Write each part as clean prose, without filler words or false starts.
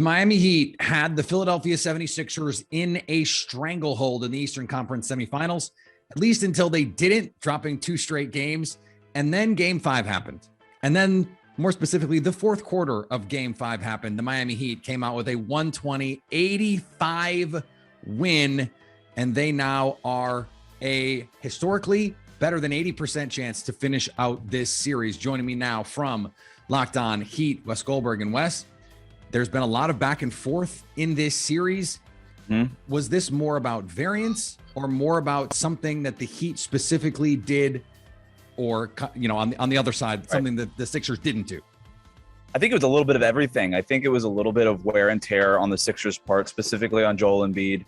The Miami Heat had the Philadelphia 76ers in a stranglehold in the Eastern Conference semifinals, at least until they didn't, dropping 2 straight games. And then Game 5 happened. And then, more specifically, the fourth quarter of Game 5 happened. The Miami Heat came out with a 120-85 win, and they now are a historically better than 80% chance to finish out this series. Joining me now from Locked On Heat, Wes Goldberg. And Wes, there's been a lot of back and forth in this series. Was this more about variance or more about something that the Heat specifically did, or, you know, on the other side, something that the Sixers didn't do? I think it was a little bit of everything. I think it was a little bit of wear and tear on the Sixers' part, specifically on Joel Embiid.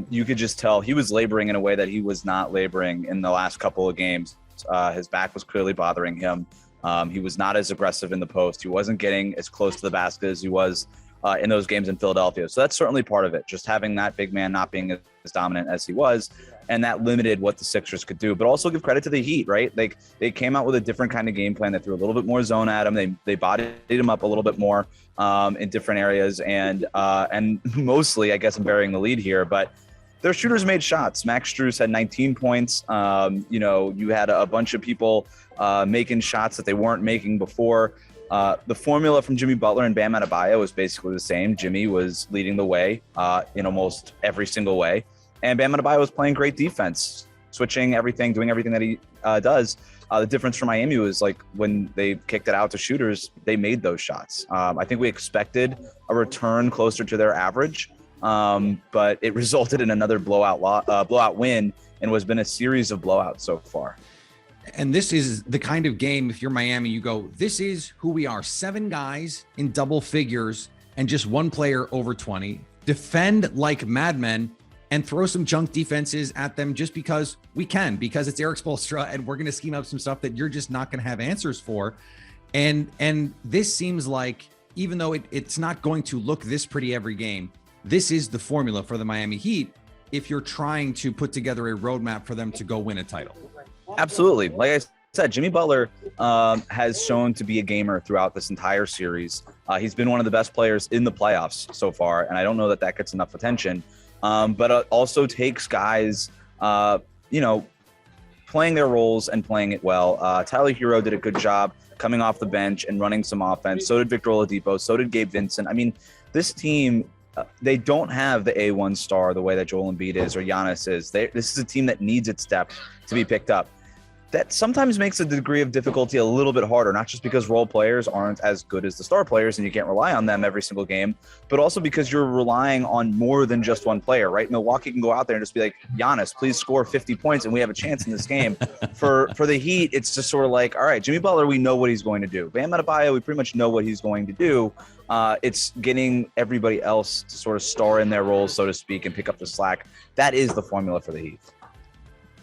You could just tell he was laboring in a way that he was not laboring in the last couple of games. His back was clearly bothering him. He was not as aggressive in the post. He wasn't getting as close to the basket as he was in those games in Philadelphia. So that's certainly part of it, just having that big man not being as dominant as he was, and that limited what the Sixers could do. But also give credit to the Heat, right? Like, they came out with a different kind of game plan. They threw a little bit more zone at him. They bodied him up a little bit more in different areas, and mostly, I guess I'm burying the lead here, but their shooters made shots. Max Strus had 19 points. You had a bunch of people making shots that they weren't making before. The formula from Jimmy Butler and Bam Adebayo was basically the same. Jimmy was leading the way in almost every single way, and Bam Adebayo was playing great defense, switching everything, doing everything that he does. The difference for Miami was, like, when they kicked it out to shooters, they made those shots. I think we expected a return closer to their average, but it resulted in another blowout win, and has been a series of blowouts so far. And this is the kind of game, if you're Miami, you go, this is who we are. 7 guys in double figures and just 1 player over 20. Defend like madmen and throw some junk defenses at them just because we can, because it's Eric Spoelstra, and we're going to scheme up some stuff that you're just not going to have answers for. And this seems like, even though it's not going to look this pretty every game, this is the formula for the Miami Heat if you're trying to put together a roadmap for them to go win a title. Absolutely. Like I said, Jimmy Butler has shown to be a gamer throughout this entire series. He's been one of the best players in the playoffs so far, and I don't know that gets enough attention. But it also takes guys, playing their roles and playing it well. Tyler Hero did a good job coming off the bench and running some offense. So did Victor Oladipo. So did Gabe Vincent. I mean, this team, they don't have the A1 star the way that Joel Embiid is or Giannis is. This is a team that needs its depth to be picked up. That sometimes makes a degree of difficulty a little bit harder, not just because role players aren't as good as the star players and you can't rely on them every single game, but also because you're relying on more than just one player, right? Milwaukee can go out there and just be like, Giannis, please score 50 points and we have a chance in this game. For the Heat, it's just sort of like, all right, Jimmy Butler, we know what he's going to do. Bam Adebayo, we pretty much know what he's going to do. It's getting everybody else to sort of star in their roles, so to speak, and pick up the slack. That is the formula for the Heat.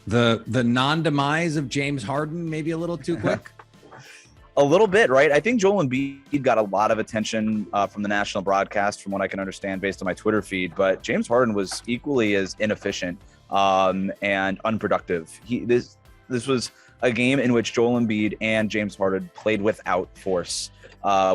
The non-demise of James Harden, maybe a little too quick? A little bit, right? I think Joel Embiid got a lot of attention from the national broadcast, from what I can understand based on my Twitter feed, but James Harden was equally as inefficient and unproductive. This was a game in which Joel Embiid and James Harden played without force,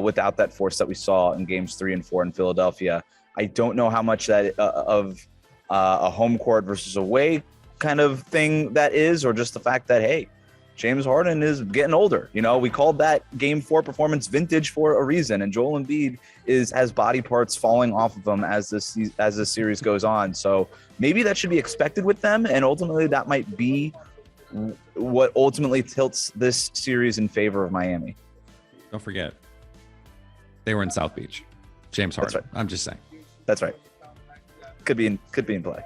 without that force that we saw in games 3 and 4 in Philadelphia. I don't know how much that of a home court versus away kind of thing that is, or just the fact that, hey, James Harden is getting older. We called that game 4 performance vintage for a reason, and Joel Embiid has body parts falling off of him as this series goes on. So maybe that should be expected with them, and ultimately that might be what ultimately tilts this series in favor of Miami. Don't forget, they were in South Beach. James Harden. That's right. I'm just saying. That's right. Could be in play.